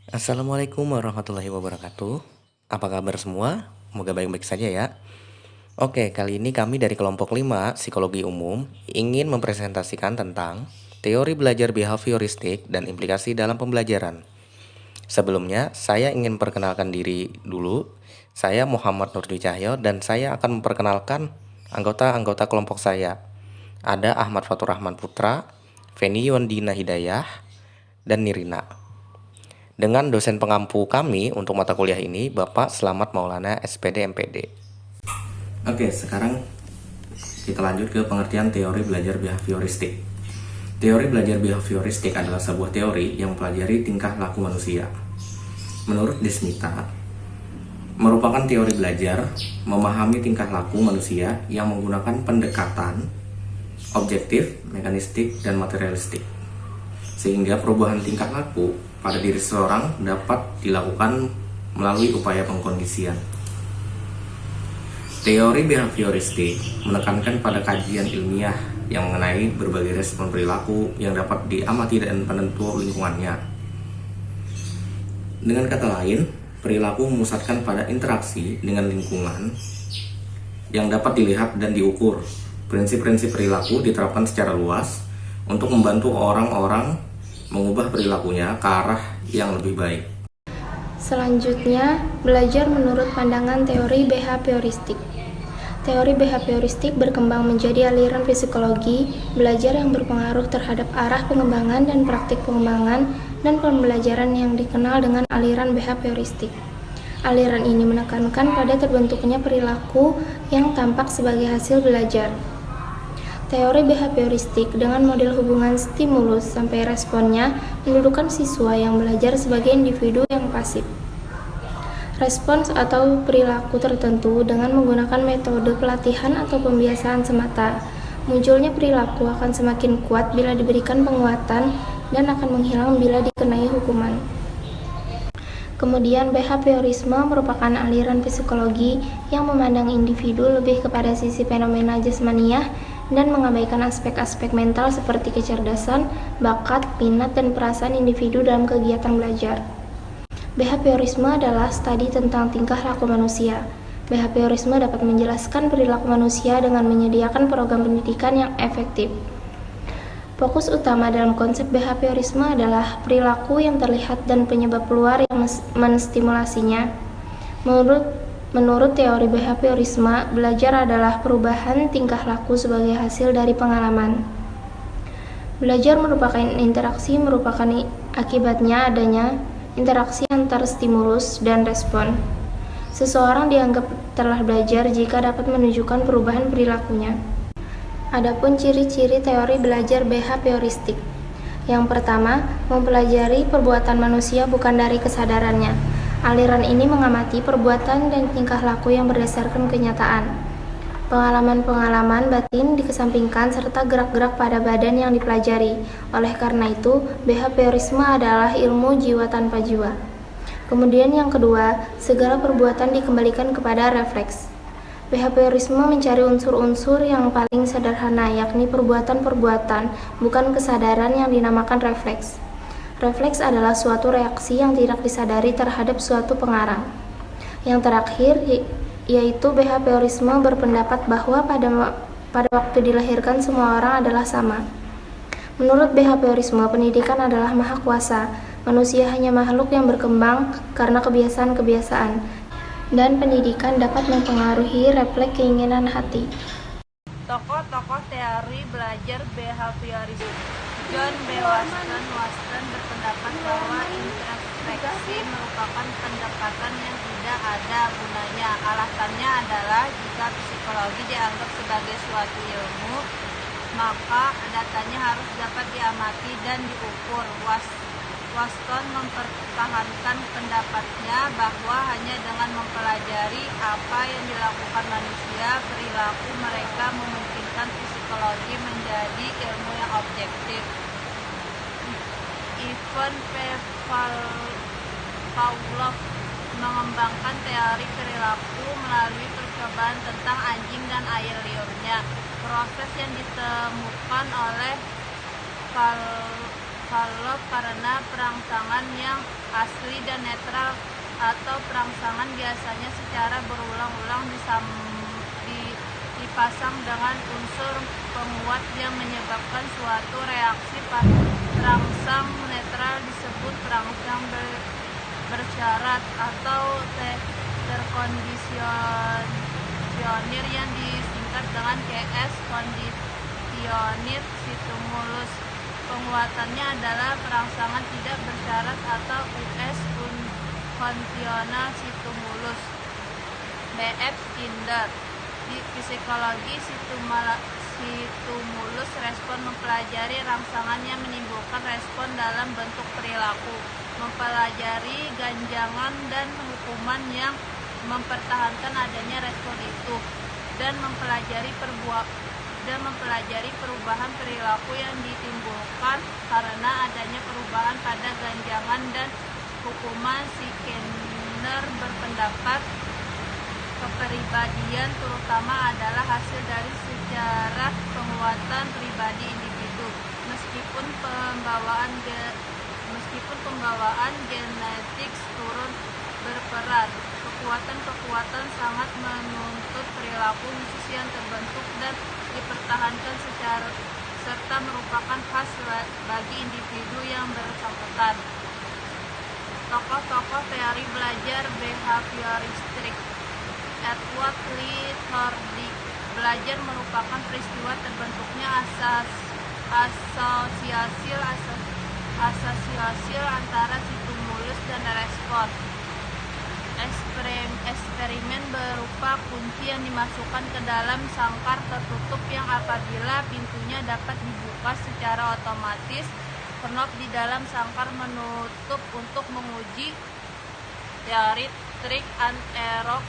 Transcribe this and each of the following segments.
Assalamualaikum warahmatullahi wabarakatuh. Apa kabar semua? Semoga baik-baik saja ya. Oke, kali ini kami dari kelompok 5 Psikologi Umum ingin mempresentasikan tentang teori belajar behavioristik dan implikasi dalam pembelajaran. Sebelumnya, saya ingin perkenalkan diri dulu. Saya Muhammad Nurdwi Cahyo dan saya akan memperkenalkan anggota-anggota kelompok saya. Ada Ahmad Fatur Rahman Putra, Feni Yondina Hidayah, dan Nirina. Dengan dosen pengampu kami untuk mata kuliah ini, Bapak Slamet Maulana SPD MPD. Oke, sekarang kita lanjut ke pengertian teori belajar behavioristik. Teori belajar behavioristik adalah sebuah teori yang mempelajari tingkah laku manusia. Menurut Desmita, merupakan teori belajar memahami tingkah laku manusia yang menggunakan pendekatan objektif, mekanistik, dan materialistik. Sehingga perubahan tingkah laku pada diri seseorang dapat dilakukan melalui upaya pengkondisian. Teori behavioristik menekankan pada kajian ilmiah yang mengenai berbagai respon perilaku yang dapat diamati dan penentu lingkungannya. Dengan kata lain, perilaku memusatkan pada interaksi dengan lingkungan yang dapat dilihat dan diukur. Prinsip-prinsip perilaku diterapkan secara luas untuk membantu orang-orang mengubah perilakunya ke arah yang lebih baik. Selanjutnya, belajar menurut pandangan teori behavioristik. Teori behavioristik berkembang menjadi aliran psikologi belajar yang berpengaruh terhadap arah pengembangan dan praktik pengembangan dan pembelajaran yang dikenal dengan aliran behavioristik. Aliran ini menekankan pada terbentuknya perilaku yang tampak sebagai hasil belajar. Teori behavioristik dengan model hubungan stimulus sampai responnya mendudukkan siswa yang belajar sebagai individu yang pasif. Respons atau perilaku tertentu dengan menggunakan metode pelatihan atau pembiasaan semata. Munculnya perilaku akan semakin kuat bila diberikan penguatan dan akan menghilang bila dikenai hukuman. Kemudian behaviorisme merupakan aliran psikologi yang memandang individu lebih kepada sisi fenomena jasmaniah dan mengabaikan aspek-aspek mental seperti kecerdasan, bakat, minat, dan perasaan individu dalam kegiatan belajar. Behaviorisme adalah studi tentang tingkah laku manusia. Behaviorisme dapat menjelaskan perilaku manusia dengan menyediakan program pendidikan yang efektif. Fokus utama dalam konsep behaviorisme adalah perilaku yang terlihat dan penyebab luar yang menstimulasinya. Menurut teori behaviorisme, belajar adalah perubahan tingkah laku sebagai hasil dari pengalaman. Belajar merupakan interaksi akibatnya adanya interaksi antar stimulus dan respon. Seseorang dianggap telah belajar jika dapat menunjukkan perubahan perilakunya. Adapun ciri-ciri teori belajar behavioristik. Yang pertama, mempelajari perbuatan manusia bukan dari kesadarannya. Aliran ini mengamati perbuatan dan tingkah laku yang berdasarkan kenyataan. Pengalaman-pengalaman batin dikesampingkan serta gerak-gerak pada badan yang dipelajari. Oleh karena itu, behaviorisme adalah ilmu jiwa tanpa jiwa. Kemudian yang kedua, segala perbuatan dikembalikan kepada refleks. Behaviorisme mencari unsur-unsur yang paling sederhana, yakni perbuatan-perbuatan, bukan kesadaran yang dinamakan refleks. Refleks adalah suatu reaksi yang tidak disadari terhadap suatu pengarang. Yang terakhir, yaitu behaviorisme berpendapat bahwa pada waktu dilahirkan semua orang adalah sama. Menurut behaviorisme, pendidikan adalah maha kuasa. Manusia hanya makhluk yang berkembang karena kebiasaan-kebiasaan, dan pendidikan dapat mempengaruhi refleks keinginan hati. Tokoh-tokoh teori belajar behaviorisme. John B. Watson berpendapat bahwa introspeksi merupakan pendekatan yang tidak ada gunanya. Alasannya adalah jika psikologi dianggap sebagai suatu ilmu, maka datanya harus dapat diamati dan diukur. Watson mempertahankan pendapatnya bahwa hanya dengan mempelajari apa yang dilakukan manusia, perilaku mereka memungkinkan psikologi menjadi ilmu yang objektif. Ivan P. Pavlov mengembangkan teori perilaku melalui percobaan tentang anjing dan air liurnya. Proses yang ditemukan oleh kalau karena perangsangan yang asli dan netral atau perangsangan biasanya secara berulang-ulang dipasang dengan unsur penguat yang menyebabkan suatu reaksi. Perangsang netral disebut perangsang bersyarat atau terkondisionir yang disingkat dengan CS, kondisionir stimulus. Penguatannya adalah perangsangan tidak bersyarat atau US, kondisional stimulus. BF Skinner. Di psikologi stimulus respon mempelajari rangsangan yang menimbulkan respon dalam bentuk perilaku, mempelajari ganjangan dan hukuman yang mempertahankan adanya respon itu, dan mempelajari perubahan perilaku yang ditimbulkan karena adanya perubahan pada ganjangan dan hukuman. Skinner berpendapat kepribadian terutama adalah hasil dari sejarah penguatan pribadi individu. Meskipun pembawaan genetik turut berperan, kekuatan sangat menuntut perilaku khusus yang terbentuk dan dipertahankan serta merupakan khas bagi individu yang bersangkutan. Tokoh-tokoh teori belajar behavioristik. Edward Lee Thorndike. Belajar merupakan peristiwa terbentuknya asosiasi antara stimulus dan respon. Eksperimen berupa kunci yang dimasukkan ke dalam sangkar tertutup yang apabila pintunya dapat dibuka secara otomatis, knop di dalam sangkar menutup. Untuk menguji teori trial and error.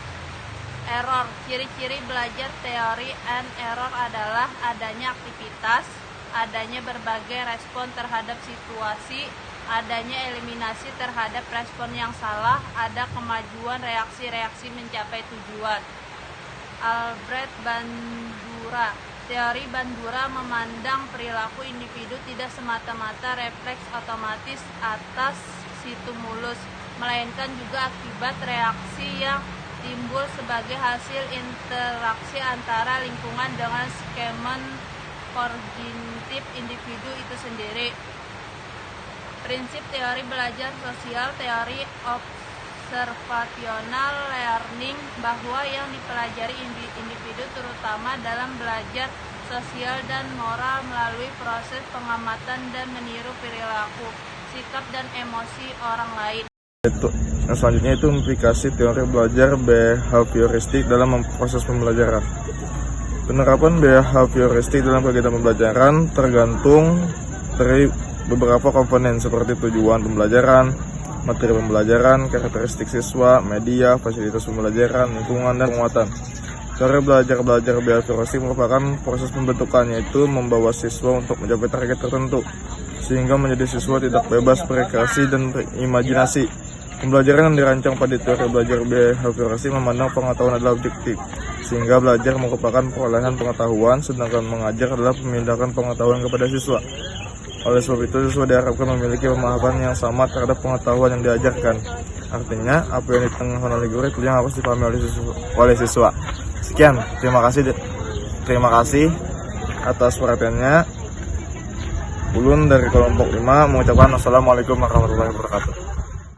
Ciri-ciri belajar teori and error adalah adanya aktivitas, adanya berbagai respon terhadap situasi, adanya eliminasi terhadap respon yang salah, ada kemajuan reaksi-reaksi mencapai tujuan. Albert Bandura. Teori Bandura memandang perilaku individu tidak semata-mata refleks otomatis atas stimulus, melainkan juga akibat reaksi yang timbul sebagai hasil interaksi antara lingkungan dengan skema kognitif individu itu sendiri. Prinsip teori belajar sosial. Teori observational learning, bahwa yang dipelajari individu terutama dalam belajar sosial dan moral melalui proses pengamatan dan meniru perilaku, sikap dan emosi orang lain. Selanjutnya itu implikasi teori belajar behavioristik dalam proses pembelajaran. Penerapan behavioristik dalam kegiatan pembelajaran tergantung dari beberapa komponen seperti tujuan pembelajaran, materi pembelajaran, karakteristik siswa, media, fasilitas pembelajaran, lingkungan, dan penguatan. Teori belajar behavioristik merupakan proses pembentukan, yaitu membawa siswa untuk mencapai target tertentu, sehingga menjadi siswa tidak bebas berkreasi dan berimajinasi. Pembelajaran yang dirancang pada teori belajar behavioristik memandang pengetahuan adalah objektif, sehingga belajar merupakan perolehan pengetahuan, sedangkan mengajar adalah memindahkan pengetahuan kepada siswa. Oleh sebab itu, siswa diharapkan memiliki pemahaman yang sama terhadap pengetahuan yang diajarkan. Artinya, apa yang ditengahan oleh guru itu yang harus dipahami oleh siswa. Sekian, terima kasih atas perhatiannya. Ulun dari kelompok 5 mengucapkan Assalamualaikum warahmatullahi wabarakatuh.